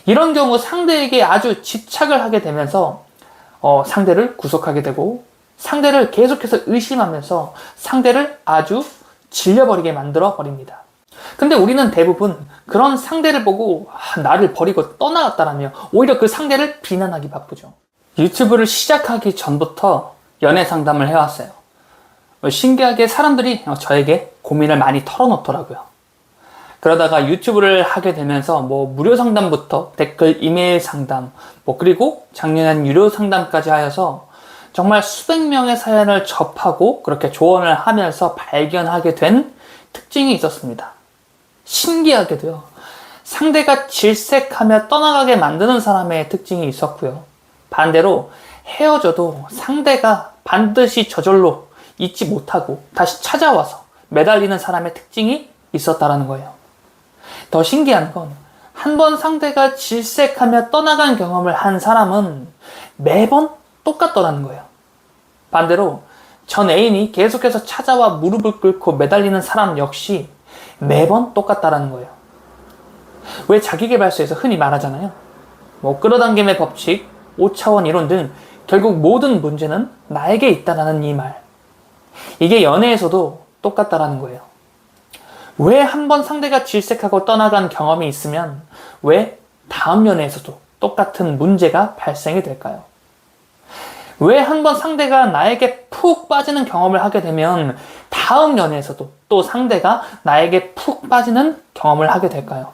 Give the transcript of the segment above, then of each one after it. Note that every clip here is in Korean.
이런 경우 상대에게 아주 집착을 하게 되면서 상대를 구속하게 되고 상대를 계속해서 의심하면서 상대를 아주 질려버리게 만들어 버립니다. 근데 우리는 대부분 그런 상대를 보고 나를 버리고 떠나갔다라며 오히려 그 상대를 비난하기 바쁘죠. 유튜브를 시작하기 전부터 연애 상담을 해왔어요. 신기하게 사람들이 저에게 고민을 많이 털어놓더라고요. 그러다가 유튜브를 하게 되면서 무료 상담부터 댓글, 이메일 상담, 그리고 작년엔 유료 상담까지 하여서 정말 수백 명의 사연을 접하고 그렇게 조언을 하면서 발견하게 된 특징이 있었습니다. 신기하게도요, 상대가 질색하며 떠나가게 만드는 사람의 특징이 있었고요. 반대로 헤어져도 상대가 반드시 저절로 잊지 못하고 다시 찾아와서 매달리는 사람의 특징이 있었다는 거예요. 더 신기한 건 한 번 상대가 질색하며 떠나간 경험을 한 사람은 매번 똑같더라는 거예요. 반대로 전 애인이 계속해서 찾아와 무릎을 꿇고 매달리는 사람 역시 매번 똑같다라는 거예요. 왜 자기계발서에서 흔히 말하잖아요. 끌어당김의 법칙, 5차원 이론 등 결국 모든 문제는 나에게 있다라는 이 말. 이게 연애에서도 똑같다라는 거예요. 왜 한 번 상대가 질색하고 떠나간 경험이 있으면 왜 다음 연애에서도 똑같은 문제가 발생이 될까요? 왜 한 번 상대가 나에게 푹 빠지는 경험을 하게 되면 다음 연애에서도 또 상대가 나에게 푹 빠지는 경험을 하게 될까요?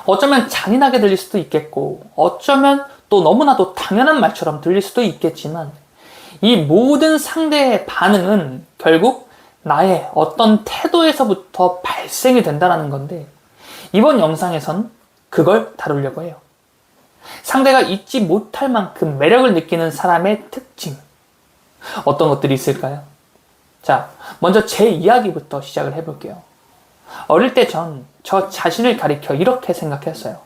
어쩌면 잔인하게 들릴 수도 있겠고 어쩌면 또 너무나도 당연한 말처럼 들릴 수도 있겠지만 이 모든 상대의 반응은 결국 나의 어떤 태도에서부터 발생이 된다는 건데 이번 영상에선 그걸 다루려고 해요. 상대가 잊지 못할 만큼 매력을 느끼는 사람의 특징, 어떤 것들이 있을까요? 자, 먼저 제 이야기부터 시작을 해볼게요. 어릴 때 저 자신을 가리켜 이렇게 생각했어요.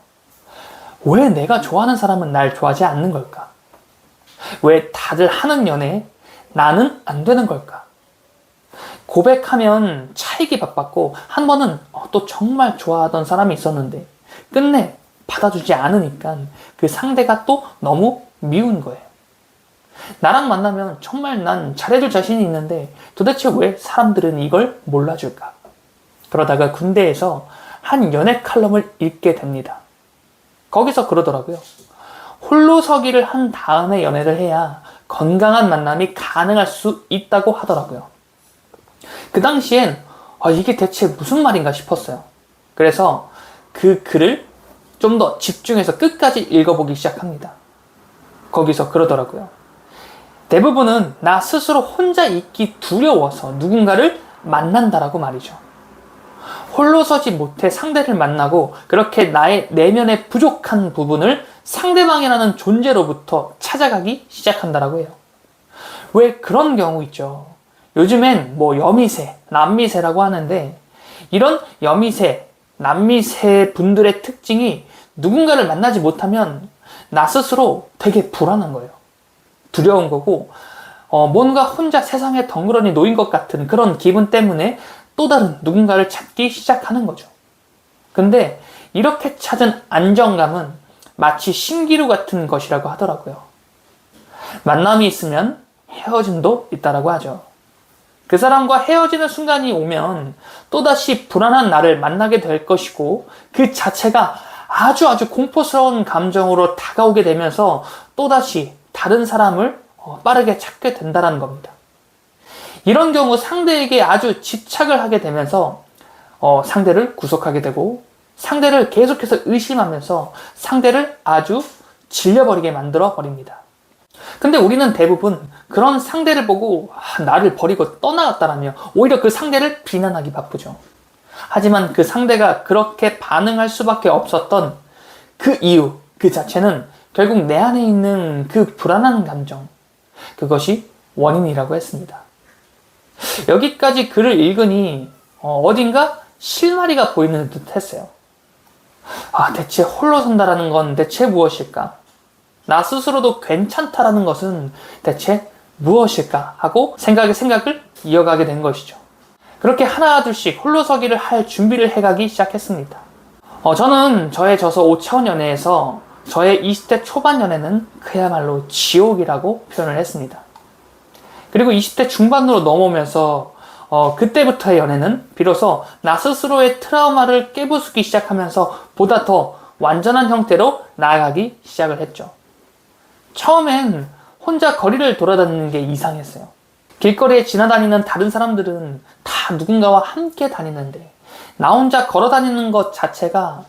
왜 내가 좋아하는 사람은 날 좋아하지 않는 걸까? 왜 다들 하는 연애에 나는 안 되는 걸까? 고백하면 차이기 바빴고 한 번은 또 정말 좋아하던 사람이 있었는데 끝내 받아주지 않으니까 그 상대가 또 너무 미운 거예요. 나랑 만나면 정말 난 잘해줄 자신이 있는데 도대체 왜 사람들은 이걸 몰라줄까? 그러다가 군대에서 한 연애 칼럼을 읽게 됩니다. 거기서 그러더라고요. 홀로서기를 한 다음에 연애를 해야 건강한 만남이 가능할 수 있다고 하더라고요. 그 당시엔 이게 대체 무슨 말인가 싶었어요. 그래서 그 글을 좀 더 집중해서 끝까지 읽어보기 시작합니다. 거기서 그러더라고요. 대부분은 나 스스로 혼자 있기 두려워서 누군가를 만난다라고 말이죠. 홀로 서지 못해 상대를 만나고 그렇게 나의 내면의 부족한 부분을 상대방이라는 존재로부터 찾아가기 시작한다라고 해요. 왜 그런 경우 있죠. 요즘엔 여미새, 남미새라고 하는데 이런 여미새, 남미새 분들의 특징이 누군가를 만나지 못하면 나 스스로 되게 불안한 거예요. 두려운 거고 뭔가 혼자 세상에 덩그러니 놓인 것 같은 그런 기분 때문에 또 다른 누군가를 찾기 시작하는 거죠. 근데 이렇게 찾은 안정감은 마치 신기루 같은 것이라고 하더라고요. 만남이 있으면 헤어짐도 있다라고 하죠. 그 사람과 헤어지는 순간이 오면 또다시 불안한 나를 만나게 될 것이고 그 자체가 아주 공포스러운 감정으로 다가오게 되면서 또다시 다른 사람을 빠르게 찾게 된다는 겁니다. 이런 경우 상대에게 아주 집착을 하게 되면서 상대를 구속하게 되고 상대를 계속해서 의심하면서 상대를 아주 질려버리게 만들어 버립니다. 근데 우리는 대부분 그런 상대를 보고 나를 버리고 떠나갔다라며 오히려 그 상대를 비난하기 바쁘죠. 하지만 그 상대가 그렇게 반응할 수밖에 없었던 그 이유, 그 자체는 결국 내 안에 있는 그 불안한 감정, 그것이 원인이라고 했습니다. 여기까지 글을 읽으니 어딘가 실마리가 보이는 듯 했어요. 대체 홀로 산다라는 건 대체 무엇일까? 나 스스로도 괜찮다라는 것은 대체 무엇일까? 하고 생각을 이어가게 된 것이죠. 그렇게 하나 둘씩 홀로서기를 할 준비를 해가기 시작했습니다. 저는 저의 저서 5차원 연애에서 저의 20대 초반 연애는 그야말로 지옥이라고 표현을 했습니다. 그리고 20대 중반으로 넘어오면서 그때부터의 연애는 비로소 나 스스로의 트라우마를 깨부수기 시작하면서 보다 더 완전한 형태로 나아가기 시작을 했죠. 처음엔 혼자 거리를 돌아다니는 게 이상했어요. 길거리에 지나다니는 다른 사람들은 다 누군가와 함께 다니는데 나 혼자 걸어 다니는 것 자체가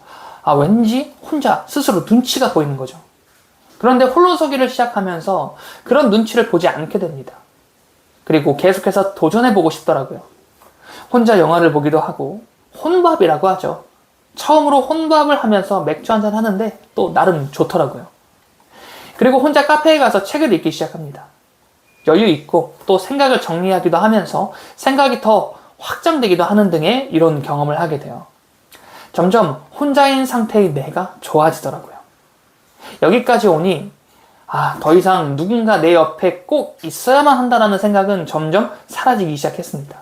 왠지 혼자 스스로 눈치가 보이는 거죠. 그런데 홀로서기를 시작하면서 그런 눈치를 보지 않게 됩니다. 그리고 계속해서 도전해보고 싶더라고요. 혼자 영화를 보기도 하고 혼밥이라고 하죠. 처음으로 혼밥을 하면서 맥주 한잔 하는데 또 나름 좋더라고요. 그리고 혼자 카페에 가서 책을 읽기 시작합니다. 여유 있고 또 생각을 정리하기도 하면서 생각이 더 확장되기도 하는 등의 이런 경험을 하게 돼요. 점점 혼자인 상태의 내가 좋아지더라고요. 여기까지 오니 더 이상 누군가 내 옆에 꼭 있어야만 한다는 생각은 점점 사라지기 시작했습니다.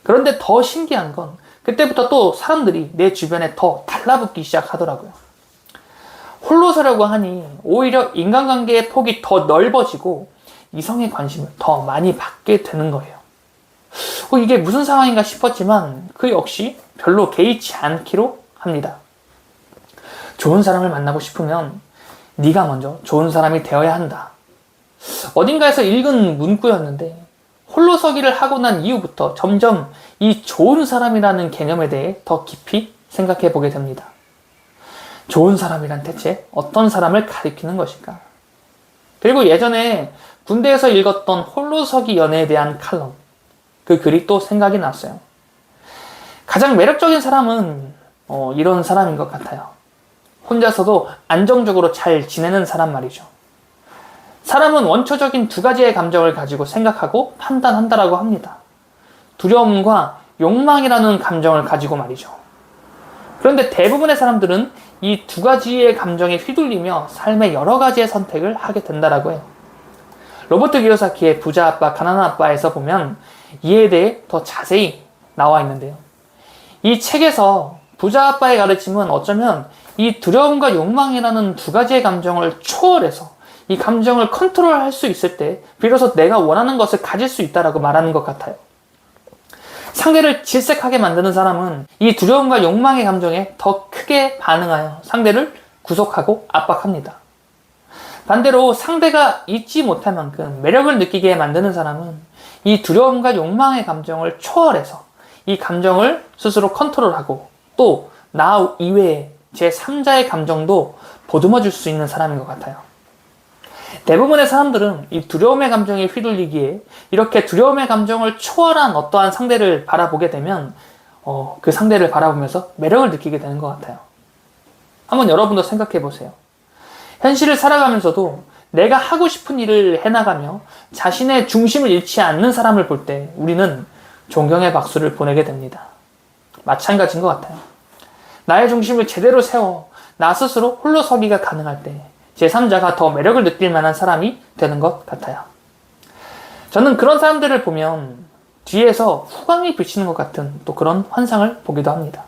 그런데 더 신기한 건 그때부터 또 사람들이 내 주변에 더 달라붙기 시작하더라고요. 홀로 서려고 하니 오히려 인간관계의 폭이 더 넓어지고 이성의 관심을 더 많이 받게 되는 거예요. 이게 무슨 상황인가 싶었지만 그 역시 별로 개의치 않기로 합니다. 좋은 사람을 만나고 싶으면 네가 먼저 좋은 사람이 되어야 한다. 어딘가에서 읽은 문구였는데 홀로서기를 하고 난 이후부터 점점 이 좋은 사람이라는 개념에 대해 더 깊이 생각해 보게 됩니다. 좋은 사람이란 대체 어떤 사람을 가리키는 것일까? 그리고 예전에 군대에서 읽었던 홀로서기 연애에 대한 칼럼, 그 글이 또 생각이 났어요. 가장 매력적인 사람은 이런 사람인 것 같아요. 혼자서도 안정적으로 잘 지내는 사람 말이죠. 사람은 원초적인 두 가지의 감정을 가지고 생각하고 판단한다라고 합니다. 두려움과 욕망이라는 감정을 가지고 말이죠. 그런데 대부분의 사람들은 이 두 가지의 감정에 휘둘리며 삶의 여러 가지의 선택을 하게 된다라고 해요. 로버트 기요사키의 부자 아빠, 가난한 아빠에서 보면 이에 대해 더 자세히 나와 있는데요. 이 책에서 부자 아빠의 가르침은 어쩌면 이 두려움과 욕망이라는 두 가지의 감정을 초월해서 이 감정을 컨트롤할 수 있을 때 비로소 내가 원하는 것을 가질 수 있다라고 말하는 것 같아요. 상대를 질색하게 만드는 사람은 이 두려움과 욕망의 감정에 더 크게 반응하여 상대를 구속하고 압박합니다. 반대로 상대가 잊지 못할 만큼 매력을 느끼게 만드는 사람은 이 두려움과 욕망의 감정을 초월해서 이 감정을 스스로 컨트롤하고 또 나 이외의 제3자의 감정도 보듬어 줄 수 있는 사람인 것 같아요. 대부분의 사람들은 이 두려움의 감정에 휘둘리기에 이렇게 두려움의 감정을 초월한 어떠한 상대를 바라보게 되면 그 상대를 바라보면서 매력을 느끼게 되는 것 같아요. 한번 여러분도 생각해 보세요. 현실을 살아가면서도 내가 하고 싶은 일을 해나가며 자신의 중심을 잃지 않는 사람을 볼 때 우리는 존경의 박수를 보내게 됩니다. 마찬가지인 것 같아요. 나의 중심을 제대로 세워 나 스스로 홀로서기가 가능할 때 제3자가 더 매력을 느낄 만한 사람이 되는 것 같아요. 저는 그런 사람들을 보면 뒤에서 후광이 비치는 것 같은 또 그런 환상을 보기도 합니다.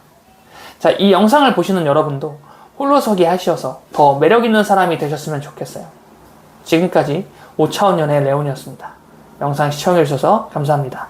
자, 이 영상을 보시는 여러분도 홀로서기 하시어서 더 매력 있는 사람이 되셨으면 좋겠어요. 지금까지 5차원 연애의 레온이었습니다. 영상 시청해주셔서 감사합니다.